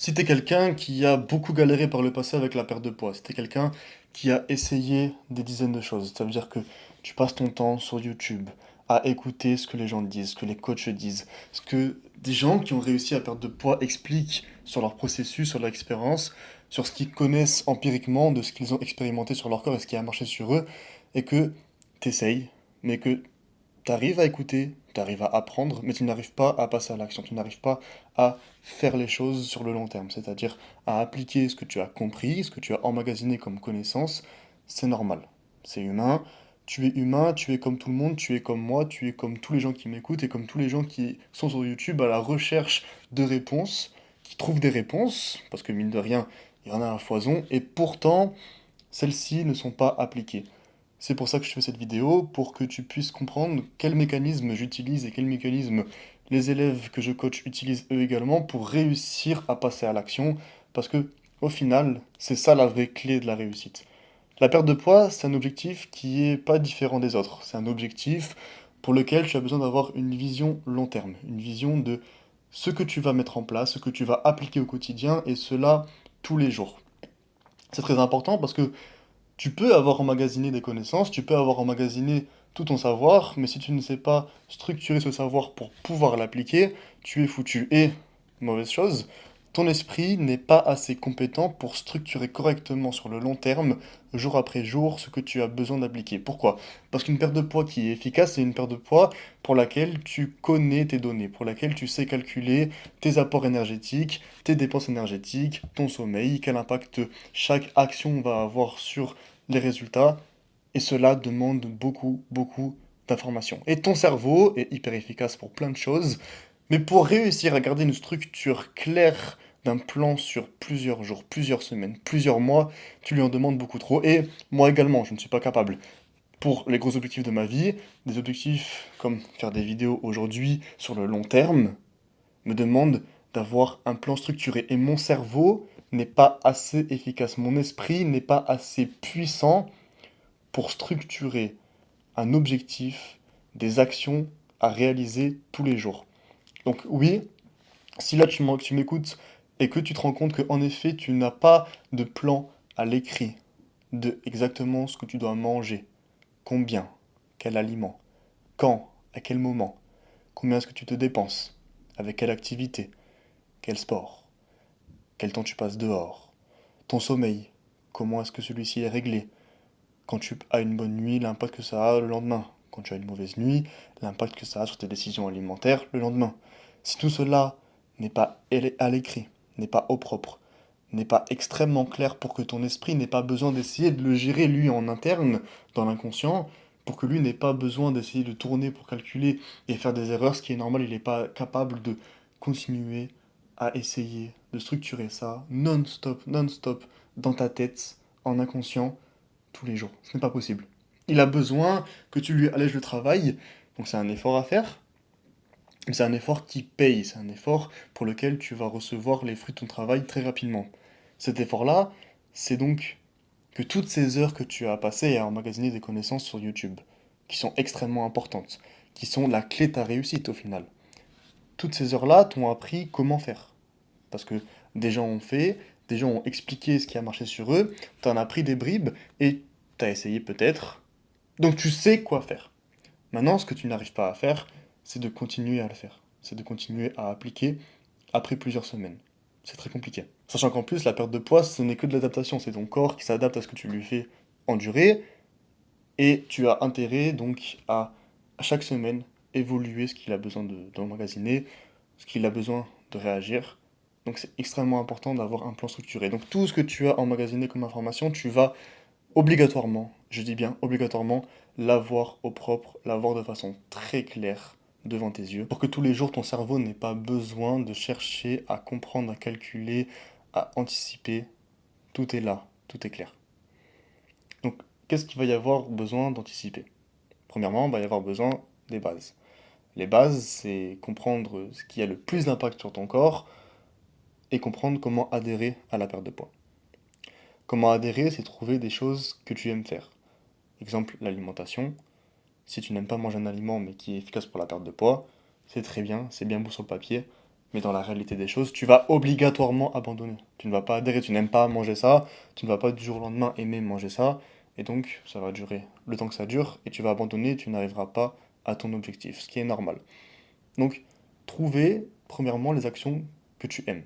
Si t'es quelqu'un qui a beaucoup galéré par le passé avec la perte de poids, si t'es quelqu'un qui a essayé des dizaines de choses, ça veut dire que tu passes ton temps sur YouTube à écouter ce que les gens disent, ce que les coachs disent, ce que des gens qui ont réussi à perdre de poids expliquent sur leur processus, sur leur expérience, sur ce qu'ils connaissent empiriquement, de ce qu'ils ont expérimenté sur leur corps et ce qui a marché sur eux, et que t'essayes, mais que tu arrives à écouter, tu arrives à apprendre, mais tu n'arrives pas à passer à l'action, tu n'arrives pas à faire les choses sur le long terme, c'est-à-dire à appliquer ce que tu as compris, ce que tu as emmagasiné comme connaissance, c'est normal, c'est humain, tu es comme tout le monde, tu es comme moi, tu es comme tous les gens qui m'écoutent et comme tous les gens qui sont sur YouTube à la recherche de réponses, qui trouvent des réponses, parce que mine de rien, il y en a à foison, et pourtant, celles-ci ne sont pas appliquées. C'est pour ça que je fais cette vidéo, pour que tu puisses comprendre quels mécanismes j'utilise et quels mécanismes les élèves que je coach utilisent eux également pour réussir à passer à l'action, parce que au final, c'est ça la vraie clé de la réussite. La perte de poids, c'est un objectif qui est pas différent des autres. C'est un objectif pour lequel tu as besoin d'avoir une vision long terme, une vision de ce que tu vas mettre en place, ce que tu vas appliquer au quotidien, et cela tous les jours. C'est très important parce que tu peux avoir emmagasiné des connaissances, tu peux avoir emmagasiné tout ton savoir, mais si tu ne sais pas structurer ce savoir pour pouvoir l'appliquer, tu es foutu. Et, mauvaise chose, ton esprit n'est pas assez compétent pour structurer correctement sur le long terme, jour après jour, ce que tu as besoin d'appliquer. Pourquoi? Parce qu'une perte de poids qui est efficace, c'est une perte de poids pour laquelle tu connais tes données, pour laquelle tu sais calculer tes apports énergétiques, tes dépenses énergétiques, ton sommeil, quel impact chaque action va avoir sur les résultats, et cela demande beaucoup, beaucoup d'informations. Et ton cerveau est hyper efficace pour plein de choses, mais pour réussir à garder une structure claire d'un plan sur plusieurs jours, plusieurs semaines, plusieurs mois, tu lui en demandes beaucoup trop. Et moi également, je ne suis pas capable. Pour les gros objectifs de ma vie, des objectifs comme faire des vidéos aujourd'hui sur le long terme, me demandent d'avoir un plan structuré. Et mon cerveau n'est pas assez efficace, mon esprit n'est pas assez puissant pour structurer un objectif, des actions à réaliser tous les jours. Donc oui, si là tu m'écoutes et que tu te rends compte qu'en effet tu n'as pas de plan à l'écrit de exactement ce que tu dois manger, combien, quel aliment, quand, à quel moment, combien est-ce que tu te dépenses, avec quelle activité, quel sport, quel temps tu passes dehors, ton sommeil, comment est-ce que celui-ci est réglé, quand tu as une bonne nuit, l'impact que ça a le lendemain. Quand tu as une mauvaise nuit, l'impact que ça a sur tes décisions alimentaires le lendemain. Si tout cela n'est pas à l'écrit, n'est pas au propre, n'est pas extrêmement clair pour que ton esprit n'ait pas besoin d'essayer de le gérer lui en interne, dans l'inconscient, pour que lui n'ait pas besoin d'essayer de tourner pour calculer et faire des erreurs, ce qui est normal, il n'est pas capable de continuer à essayer de structurer ça non-stop, non-stop, dans ta tête, en inconscient, tous les jours. Ce n'est pas possible. Il a besoin que tu lui allèges le travail, donc c'est un effort à faire, mais c'est un effort qui paye, c'est un effort pour lequel tu vas recevoir les fruits de ton travail très rapidement. Cet effort-là, c'est donc que toutes ces heures que tu as passées à emmagasiner des connaissances sur YouTube, qui sont extrêmement importantes, qui sont la clé de ta réussite au final, toutes ces heures-là t'ont appris comment faire. Parce que des gens ont fait, des gens ont expliqué ce qui a marché sur eux, t'en as pris des bribes et t'as essayé peut-être. Donc tu sais quoi faire. Maintenant, ce que tu n'arrives pas à faire, c'est de continuer à le faire. C'est de continuer à appliquer après plusieurs semaines. C'est très compliqué. Sachant qu'en plus, la perte de poids, ce n'est que de l'adaptation. C'est ton corps qui s'adapte à ce que tu lui fais endurer. Et tu as intérêt donc à chaque semaine évoluer ce qu'il a besoin d'emmagasiner, ce qu'il a besoin de réagir. Donc c'est extrêmement important d'avoir un plan structuré. Donc tout ce que tu as emmagasiné comme information, tu vas obligatoirement, je dis bien obligatoirement, l'avoir au propre, l'avoir de façon très claire devant tes yeux, pour que tous les jours ton cerveau n'ait pas besoin de chercher à comprendre, à calculer, à anticiper. Tout est là, tout est clair. Donc qu'est-ce qu'il va y avoir besoin d'anticiper? Premièrement, il va y avoir besoin des bases. Les bases, c'est comprendre ce qui a le plus d'impact sur ton corps et comprendre comment adhérer à la perte de poids. Comment adhérer, c'est trouver des choses que tu aimes faire. Exemple, l'alimentation. Si tu n'aimes pas manger un aliment mais qui est efficace pour la perte de poids, c'est très bien, c'est bien beau sur le papier, Mais dans la réalité des choses, tu vas obligatoirement abandonner. Tu ne vas pas adhérer, tu n'aimes pas manger ça, tu ne vas pas du jour au lendemain aimer manger ça, et donc ça va durer le temps que ça dure, et tu vas abandonner, tu n'arriveras pas à ton objectif, ce qui est normal. Donc, trouver, premièrement, les actions que tu aimes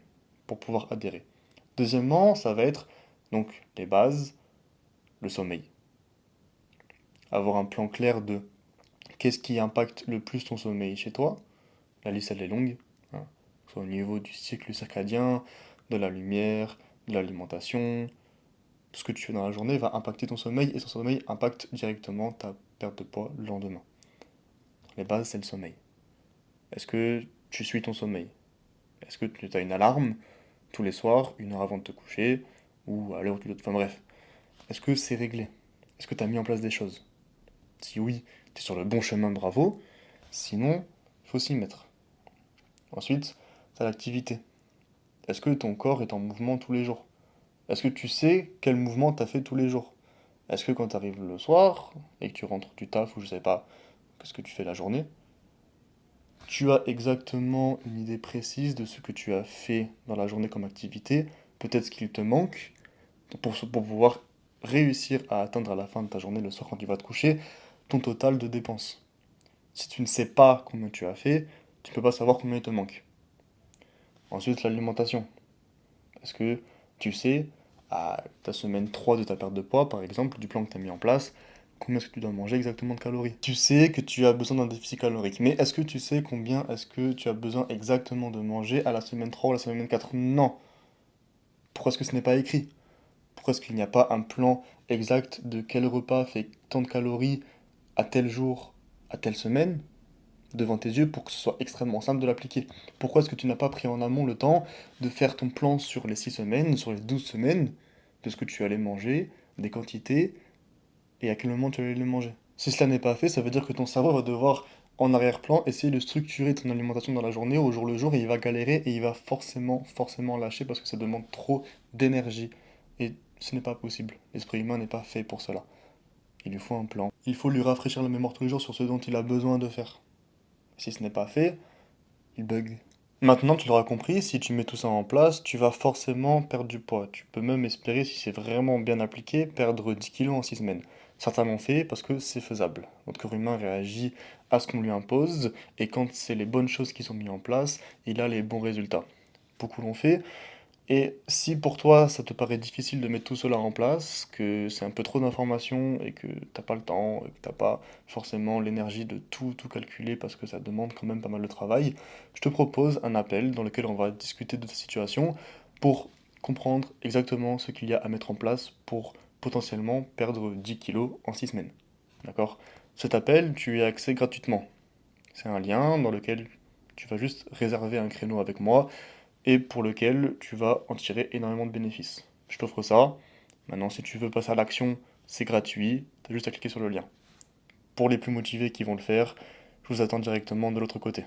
pour pouvoir adhérer. Deuxièmement, ça va être donc les bases, le sommeil. Avoir un plan clair de qu'est-ce qui impacte le plus ton sommeil chez toi. La liste, elle est longue, hein. Soit au niveau du cycle circadien, de la lumière, de l'alimentation. Tout ce que tu fais dans la journée va impacter ton sommeil et ton sommeil impacte directement ta perte de poids le lendemain. Les bases, c'est le sommeil. Est-ce que tu suis ton sommeil? Est-ce que tu as une alarme tous les soirs, 1 heure avant de te coucher, ou à l'heure où tu dois... Enfin bref. Est-ce que c'est réglé? Est-ce que tu as mis en place des choses? Si oui, tu es sur le bon chemin, bravo. Sinon, il faut s'y mettre. Ensuite, tu as l'activité. Est-ce que ton corps est en mouvement tous les jours? Est-ce que tu sais quel mouvement tu as fait tous les jours? Est-ce que quand tu arrives le soir et que tu rentres du taf ou je sais pas, qu'est-ce que tu fais la journée, tu as exactement une idée précise de ce que tu as fait dans la journée comme activité, peut-être ce qu'il te manque, pour pouvoir réussir à atteindre à la fin de ta journée, le soir quand tu vas te coucher, ton total de dépenses. Si tu ne sais pas combien tu as fait, tu ne peux pas savoir combien il te manque. Ensuite, l'alimentation. Est-ce que tu sais, à ta semaine 3 de ta perte de poids, par exemple, du plan que tu as mis en place, combien est-ce que tu dois manger exactement de calories? Tu sais que tu as besoin d'un déficit calorique, mais est-ce que tu sais combien est-ce que tu as besoin exactement de manger à la semaine 3 ou la semaine 4? Non. Pourquoi est-ce que ce n'est pas écrit? Pourquoi est-ce qu'il n'y a pas un plan exact de quel repas fait tant de calories à tel jour, à telle semaine, devant tes yeux pour que ce soit extrêmement simple de l'appliquer? Pourquoi est-ce que tu n'as pas pris en amont le temps de faire ton plan sur les 6 semaines, sur les 12 semaines, de ce que tu allais manger, des quantités, et à quel moment tu allais les manger? Si cela n'est pas fait, ça veut dire que ton cerveau va devoir, en arrière-plan, essayer de structurer ton alimentation dans la journée, au jour le jour, et il va galérer, et il va forcément lâcher parce que ça demande trop d'énergie. Et ce n'est pas possible. L'esprit humain n'est pas fait pour cela. Il lui faut un plan. Il faut lui rafraîchir la mémoire tous les jours sur ce dont il a besoin de faire. Si ce n'est pas fait, il bug. Maintenant, tu l'auras compris, si tu mets tout ça en place, tu vas forcément perdre du poids. Tu peux même espérer, si c'est vraiment bien appliqué, perdre 10 kilos en 6 semaines. Certains l'ont fait parce que c'est faisable. Notre corps humain réagit à ce qu'on lui impose, et quand c'est les bonnes choses qui sont mises en place, il a les bons résultats. Beaucoup l'ont fait, et si pour toi ça te paraît difficile de mettre tout cela en place, que c'est un peu trop d'informations et que t'as pas le temps, et que t'as pas forcément l'énergie de tout calculer parce que ça demande quand même pas mal de travail, je te propose un appel dans lequel on va discuter de ta situation pour comprendre exactement ce qu'il y a à mettre en place pour potentiellement perdre 10 kilos en 6 semaines. D'accord? Cet appel, tu y as accès gratuitement. C'est un lien dans lequel tu vas juste réserver un créneau avec moi et pour lequel tu vas en tirer énormément de bénéfices. Je t'offre ça. Maintenant, si tu veux passer à l'action, c'est gratuit, tu as juste à cliquer sur le lien. Pour les plus motivés qui vont le faire, je vous attends directement de l'autre côté.